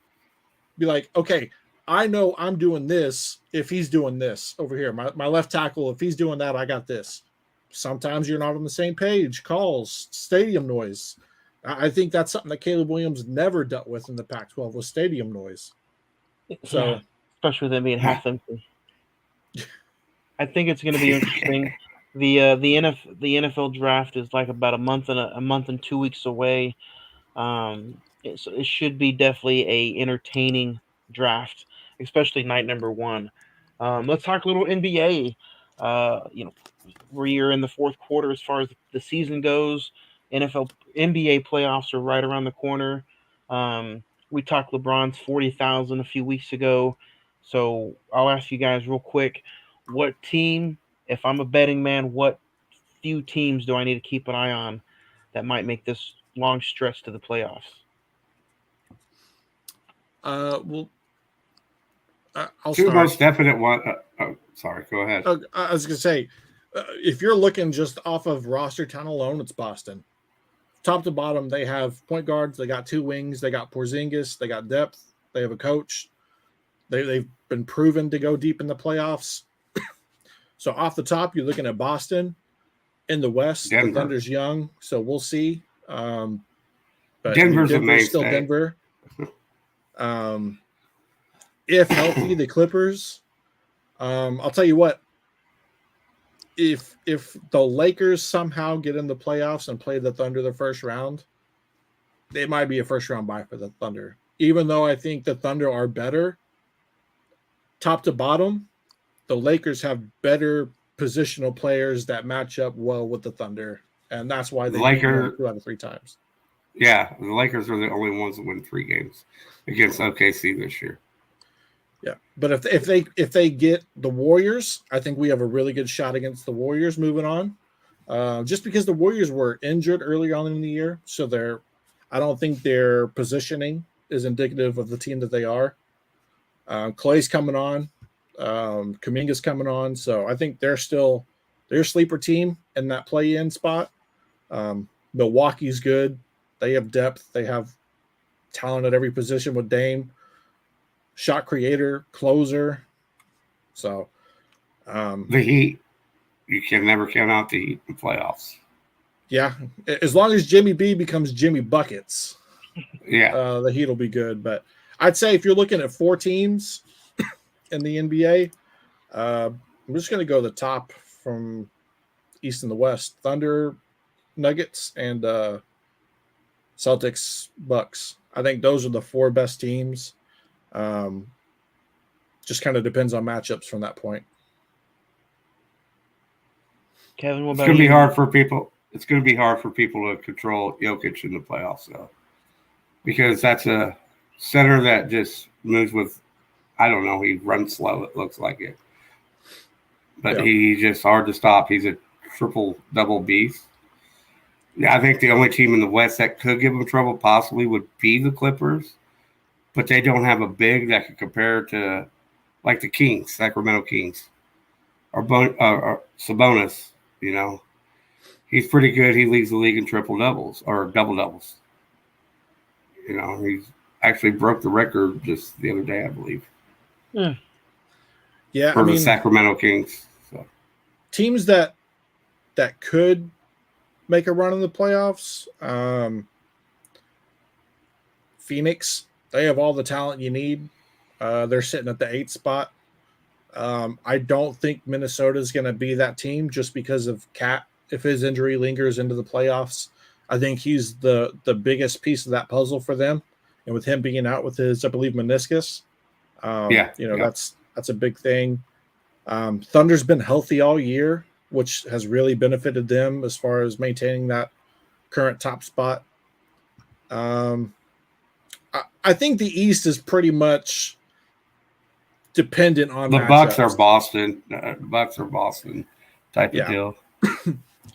be like, okay, I know I'm doing this if he's doing this over here. My left tackle, if he's doing that, I got this. Sometimes you're not on the same page. Calls, stadium noise. I think that's something that Caleb Williams never dealt with in the Pac-12 was stadium noise. So, yeah, especially with them being half empty. I think it's going to be interesting. The NFL draft is like about a month and 2 weeks away. It should be definitely a entertaining draft, especially night number one. Let's talk a little NBA. We're in the fourth quarter as far as the season goes. NBA playoffs are right around the corner. We talked LeBron's 40,000 a few weeks ago, so I'll ask you guys real quick: what team, if I'm a betting man, what few teams do I need to keep an eye on that might make this long stretch to the playoffs? I'll Two start. most definite one. Sorry, go ahead. I was going to say, if you're looking just off of roster talent alone, it's Boston. Top to bottom, they have point guards. They got two wings. They got Porzingis. They got depth. They have a coach. They've been proven to go deep in the playoffs. So off the top, you're looking at Boston. In the West, Denver. The Thunder's young, so we'll see. But Denver's still Denver. If healthy, the Clippers. I'll tell you what. If the Lakers somehow get in the playoffs and play the Thunder the first round, it might be a first round bye for the Thunder. Even though I think the Thunder are better, top to bottom, the Lakers have better positional players that match up well with the Thunder, and that's why they beat them 2 out of 3 times. Yeah, the Lakers are the only ones that win 3 games against OKC this year. Yeah, but if they get the Warriors, I think we have a really good shot against the Warriors moving on. Just because the Warriors were injured early on in the year, so I don't think their positioning is indicative of the team that they are. Clay's coming on. Kuminga's coming on, so I think they're a sleeper team in that play-in spot. Milwaukee's good. They have depth. They have talent at every position with Dame, shot creator, closer. So the Heat, you can never count out the Heat in playoffs. Yeah, as long as Jimmy B becomes Jimmy Buckets, the Heat will be good. But I'd say if you're looking at 4 teams in the NBA, I'm just going to go the top from East and the West: Thunder, Nuggets, and Celtics, Bucks. I think those are the 4 best teams. Just kind of depends on matchups from that point. Kevin, what about it's going to be hard for people. It's going to be hard for people to control Jokic in the playoffs, though, because that's a center that just moves with. I don't know. He runs slow. It looks like it, but he's just hard to stop. He's a triple-double beast. Yeah, I think the only team in the West that could give him trouble possibly would be the Clippers, but they don't have a big that could compare to like the Kings, Sacramento Kings, or Sabonis. You know, he's pretty good. He leads the league in triple-doubles or double-doubles. You know, he's actually broke the record just the other day, I believe. Yeah, for the Sacramento Kings. So. Teams that could make a run in the playoffs. Phoenix, they have all the talent you need. They're sitting at the 8th spot. I don't think Minnesota is going to be that team just because of Cat. If his injury lingers into the playoffs, I think he's the biggest piece of that puzzle for them. And with him being out with his, I believe, meniscus, that's a big thing. Thunder's been healthy all year, which has really benefited them as far as maintaining that current top spot. I think the East is pretty much dependent on The Bucks are matchups. Boston. Bucks are Boston type of Yeah. deal.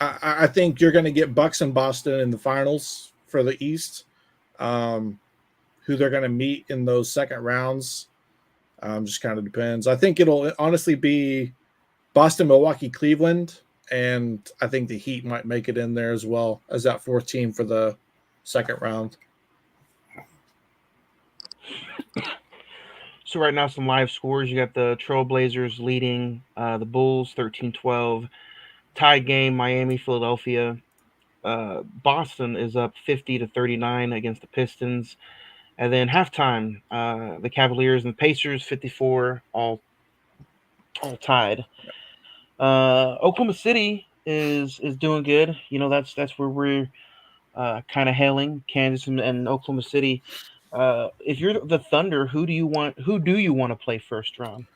I think you're going to get Bucks and Boston in the finals for the East. Who they're going to meet in those second rounds just kind of depends. I think it'll honestly be Boston, Milwaukee, Cleveland, and I think the Heat might make it in there as well as that fourth team for the second round. So right now, some live scores. You got the Trailblazers leading the Bulls 13-12. Tie game, Miami, Philadelphia. Boston is up 50-39 against the Pistons. And then halftime, the Cavaliers and the Pacers 54, all tied. Oklahoma City is doing good. You know, that's where we're kind of hailing, Kansas and Oklahoma City. If you're the Thunder, who do you want to play first round?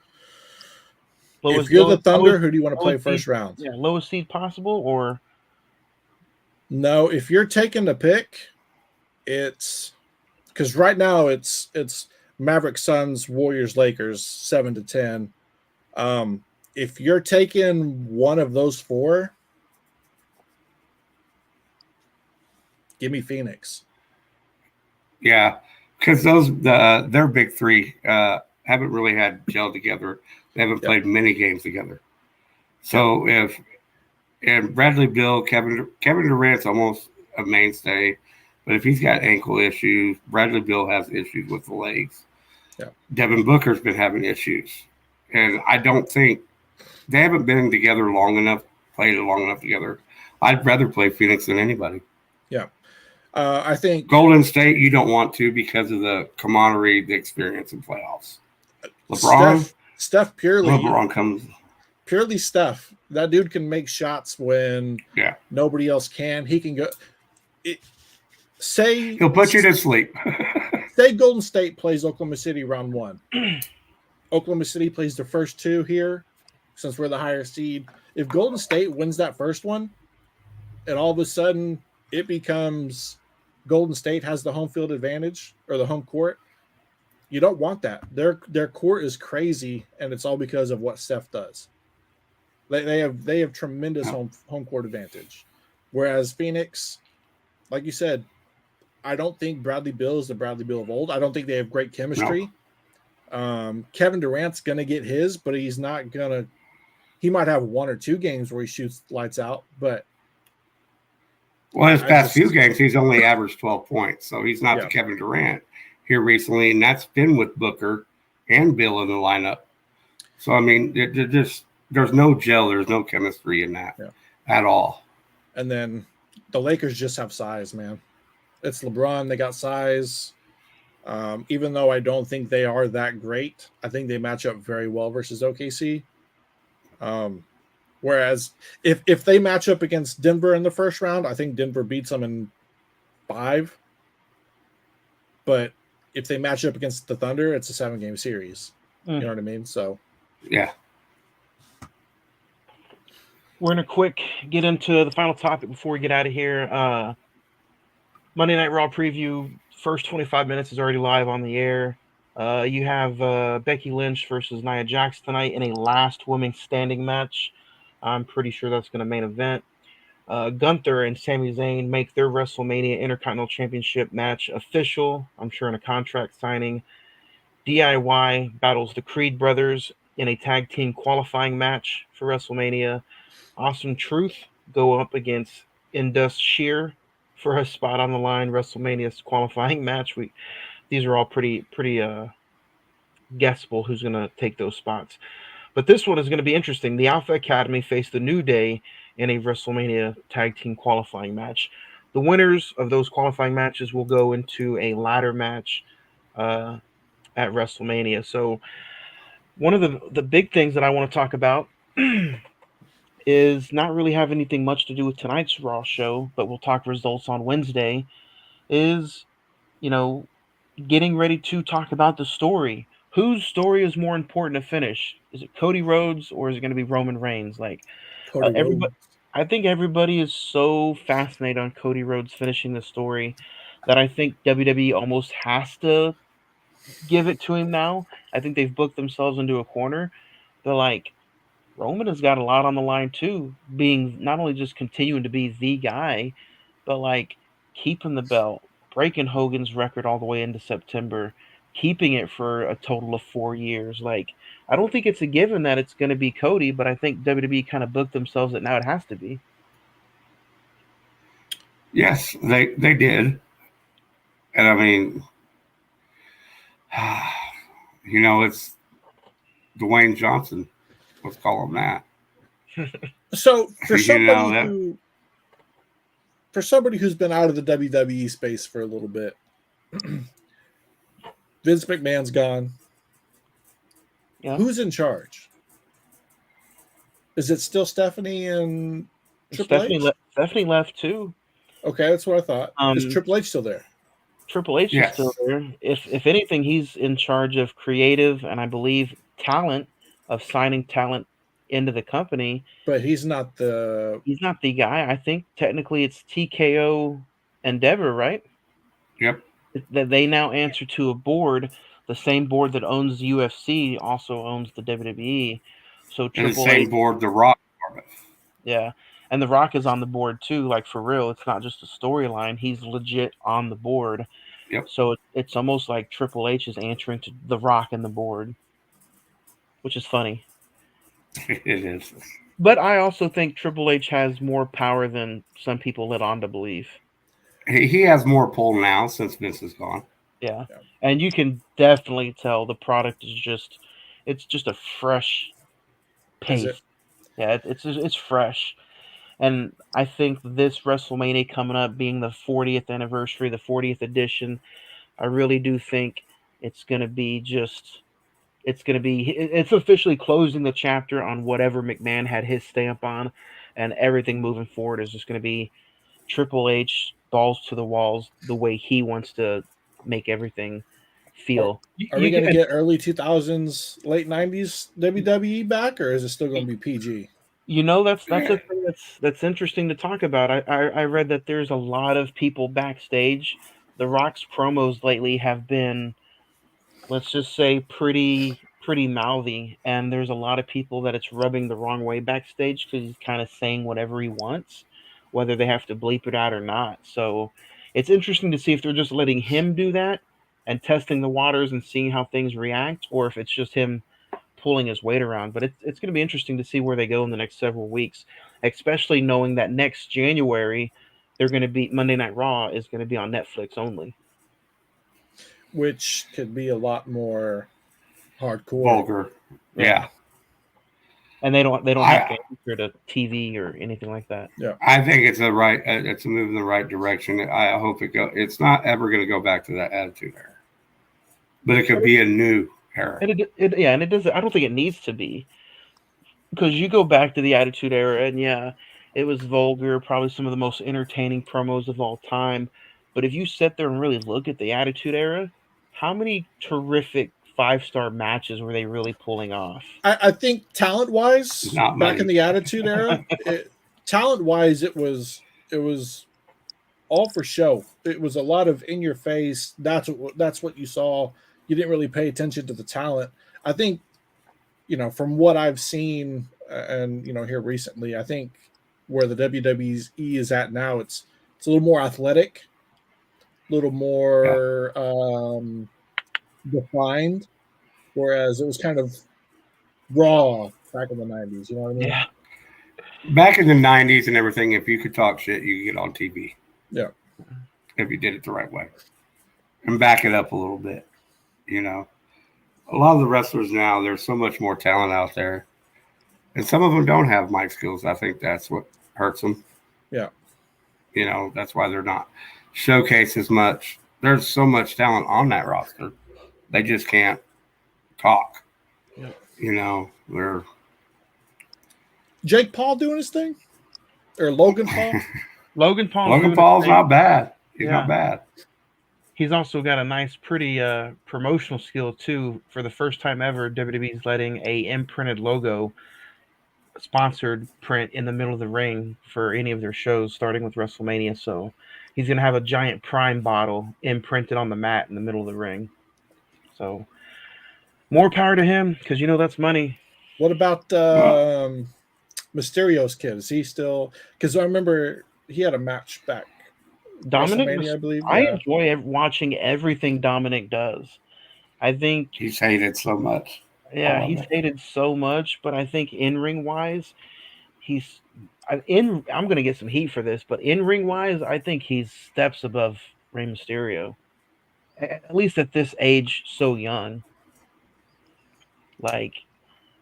If you're the Thunder, who do you want to play first seed, round? Yeah, lowest seed possible, or no? If you're taking the pick, it's because right now it's Mavericks, Suns, Warriors, Lakers 7-10. If you're taking one of those four, give me Phoenix. Yeah, because their big three haven't really had gelled together. They haven't played many games together. So and Bradley Beal, Kevin Durant's almost a mainstay, but if he's got ankle issues, Bradley Beal has issues with the legs. Yeah. Devin Booker's been having issues, and I don't think they haven't been together long enough, played long enough together. I'd rather play Phoenix than anybody. Yeah. I think Golden State, you don't want to because of the camaraderie, the experience in playoffs. LeBron, Steph comes purely Steph. That dude can make shots when nobody else can. He can go. He'll put you to sleep. Say Golden State plays Oklahoma City round one. Oklahoma City plays the first two here, since we're the higher seed. If Golden State wins that first one, and all of a sudden it becomes Golden State has the home field advantage or the home court, you don't want that. Their court is crazy, and it's all because of what Steph does. They have tremendous home court advantage. Whereas Phoenix, like you said, I don't think Bradley Beal is the Bradley Beal of old. I don't think they have great chemistry. No. Kevin Durant's going to get his, but he's not going to – he might have one or two games where he shoots lights out, but – Well, his past few games, he's only averaged 12 points, so he's not the Kevin Durant here recently, and that's been with Booker and Bill in the lineup. So, I mean, there's no gel, there's no chemistry in that at all. And then the Lakers just have size, man. It's LeBron. They got size. Even though I don't think they are that great, I think they match up very well versus OKC. Whereas if they match up against Denver in the first round, I think Denver beats them in 5. But if they match up against the Thunder, it's a 7-game series. You know what I mean? So, yeah. We're going to get into the final topic before we get out of here. Monday Night Raw preview. First 25 minutes is already live on the air. You have Becky Lynch versus Nia Jax tonight in a last women's standing match. I'm pretty sure that's going to main event. Gunther and Sami Zayn make their WrestleMania Intercontinental Championship match official. I'm sure in a contract signing. DIY battles the Creed brothers in a tag team qualifying match for WrestleMania. Awesome Truth go up against Indus Sheer for a spot on the line WrestleMania's qualifying match. These are all pretty guessable who's going to take those spots. But this one is going to be interesting. The Alpha Academy face the New Day in a WrestleMania tag team qualifying match. The winners of those qualifying matches will go into a ladder match at WrestleMania. So one of the big things that I want to talk about is not really have anything much to do with tonight's Raw show, but we'll talk results on Wednesday, is, getting ready to talk about the story. Whose story is more important to finish? Is it Cody Rhodes or is it going to be Roman Reigns? Everybody, I think everybody is so fascinated on Cody Rhodes finishing the story that I think WWE almost has to give it to him now. I think they've booked themselves into a corner. But like Roman has got a lot on the line too, being not only just continuing to be the guy, but like keeping the belt, breaking Hogan's record all the way into September, keeping it for a total of 4 years. Like I don't think it's a given that it's going to be Cody, but I think WWE kind of booked themselves that now it has to be. Yes, they did, and I mean, it's Dwayne Johnson. Let's call him that. So for You know somebody that. who, for somebody who's been out of the WWE space for a little bit, Vince McMahon's gone. Yeah. Who's in charge? Is it still Stephanie and Triple H? Stephanie left too. Okay, that's what I thought. Is Triple H still there? Triple H Yes. is still there. If anything, he's in charge of creative and I believe talent, of signing talent into the company. But he's not the. He's not the guy. I think technically it's TKO Endeavor, right? Yep. That they now answer to a board. The same board that owns the UFC also owns the WWE. So And the Triple same H, board The Rock. yeah, and The Rock is on the board too. Like for real, it's not just a storyline. He's legit on the board. Yep. So it's almost like Triple H is answering to The Rock and the board, which is funny. It is. But I also think Triple H has more power than some people let on to believe. He has more pull now since Vince is gone. Yeah. And you can definitely tell the product is it's just a fresh pace. Yeah, it's fresh. And I think this WrestleMania coming up being the 40th anniversary, the 40th edition, I really do think it's going to be it's officially closing the chapter on whatever McMahon had his stamp on, and everything moving forward is just going to be Triple H balls to the walls the way he wants to make everything feel. Are we going to get early 2000s, late 90s WWE back, or is it still going to be PG? That's a thing that's interesting to talk about. I read that there's a lot of people backstage. The Rock's promos lately have been, let's just say, pretty mouthy, and there's a lot of people that it's rubbing the wrong way backstage because he's kind of saying whatever he wants, whether they have to bleep it out or not. So it's interesting to see if they're just letting him do that and testing the waters and seeing how things react, or if it's just him pulling his weight around. But it's going to be interesting to see where they go in the next several weeks, especially knowing that next January they're going to be Monday Night Raw is going to be on Netflix only, which could be a lot more hardcore, vulgar. Yeah. And they don't have to answer to TV or anything like that. Yeah, I think it's a move in the right direction. I hope it's not ever going to go back to that Attitude Era, but it could be a new era. And it doesn't. I don't think it needs to be, because you go back to the Attitude Era, and yeah, it was vulgar, probably some of the most entertaining promos of all time. But if you sit there and really look at the Attitude Era, how many terrific 5-star matches were they really pulling off? I think talent-wise, back in the Attitude Era, talent-wise, it was all for show. It was a lot of in your face. That's what you saw. You didn't really pay attention to the talent. I think, from what I've seen and here recently, I think where the WWE is at now, it's a little more athletic, a little more defined, whereas it was kind of raw back in the 90s. You know what I mean? Yeah. Back in the 90s and everything, if you could talk shit, you could get on TV. Yeah. If you did it the right way. And back it up a little bit. A lot of the wrestlers now, there's so much more talent out there. And some of them don't have mic skills. I think that's what hurts them. Yeah. That's why they're not showcased as much. There's so much talent on that roster. They just can't talk. Yeah. They're Jake Paul doing his thing? Or Logan Paul? Logan Paul's not bad. He's not bad. He's also got a nice, pretty promotional skill too. For the first time ever, WWE is letting a imprinted logo, sponsored print in the middle of the ring for any of their shows, starting with WrestleMania. So he's gonna have a giant Prime bottle imprinted on the mat in the middle of the ring. So more power to him because that's money. What about Well, Mysterio's kid? Is he still? Because I remember he had a match back Dominic, WrestleMania, I believe. I Yeah, enjoy watching everything Dominic does. I think, he's hated so much. I yeah, love he's it. hated so much, but I think in ring wise, he's in. I'm gonna get some heat for this, but in ring wise, I think he's steps above Rey Mysterio. At least at this age, so young. Like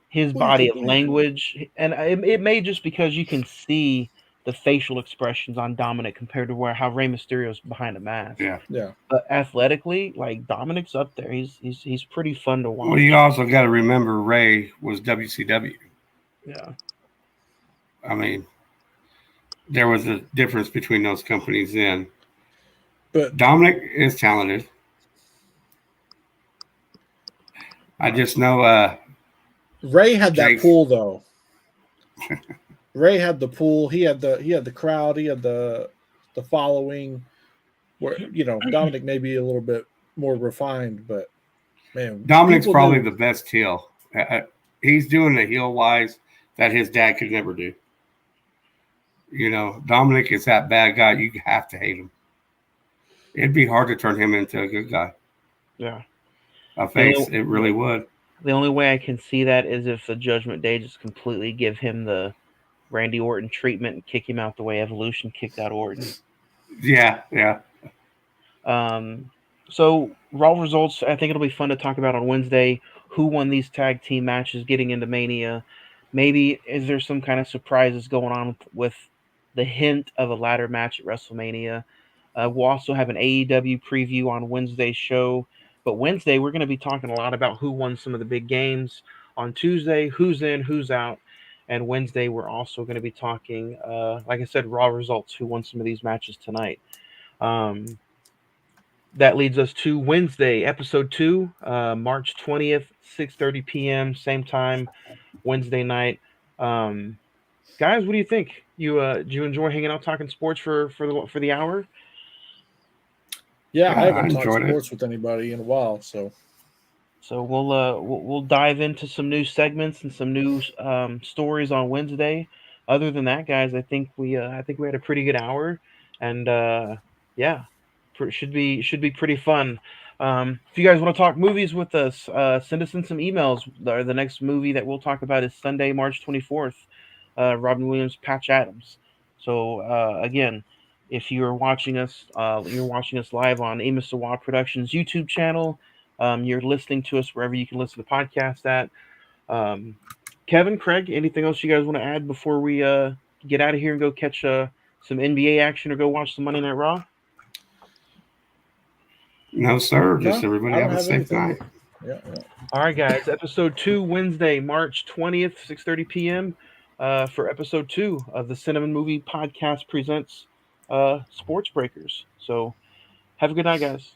his who you body think? of language, and it may just because you can see the facial expressions on Dominic compared to how Rey Mysterio's behind a mask. Yeah. Yeah, But athletically, like Dominic's up there. He's pretty fun to Well, you watch. also got to remember Ray was WCW. Yeah. I mean, there was a difference between those companies then. but Dominic is talented. I just know Ray had that Jake's. pool though. Ray had the pool. He had the crowd. He had the following. Where Dominic may be a little bit more refined, but man, Dominic's people probably knew. the best heel. He's doing the heel wise that his dad could never do. Dominic is that bad guy. You have to hate him. It'd be hard to turn him into a good guy. Yeah. A The face. only, It really would. the only way I can see that is if the Judgment Day just completely give him the Randy Orton treatment and kick him out the way Evolution kicked out Orton. Yeah, yeah. So Raw results. I think it'll be fun to talk about on Wednesday. Who won these tag team matches getting into Mania? Maybe is there some kind of surprises going on with the hint of a ladder match at WrestleMania? We'll also have an AEW preview on Wednesday's show. But Wednesday, we're going to be talking a lot about who won some of the big games. On Tuesday, who's in, who's out. And Wednesday, we're also going to be talking, like I said, Raw results, who won some of these matches tonight. That leads us to Wednesday, episode 2, March 20th, 6:30 p.m., same time, Wednesday night. Guys, what do you think? Do you enjoy hanging out talking sports for the hour? Yeah, I Yeah, I haven't talked enjoyed it. sports with anybody in a while, so So we'll dive into some new segments and some new stories on Wednesday. Other than that, guys, I think we had a pretty good hour, and yeah, should be pretty fun. If you guys want to talk movies with us, send us in some emails. The next movie that we'll talk about is Sunday, March 24th. Robin Williams, Patch Adams. So again, if you're watching us live on Amos Sawad Productions YouTube channel. You're listening to us wherever you can listen to podcasts at. Kevin, Craig, anything else you guys want to add before we get out of here and go catch some NBA action or go watch some Monday Night Raw? No, sir. Just no, everybody I don't have a have safe anything. night. Yeah. All right, guys. Episode 2, Wednesday, March 20th, 6:30 p.m. For episode 2 of the Cine-Men Movie Podcast presents Sports Breakers. So have a good night, guys.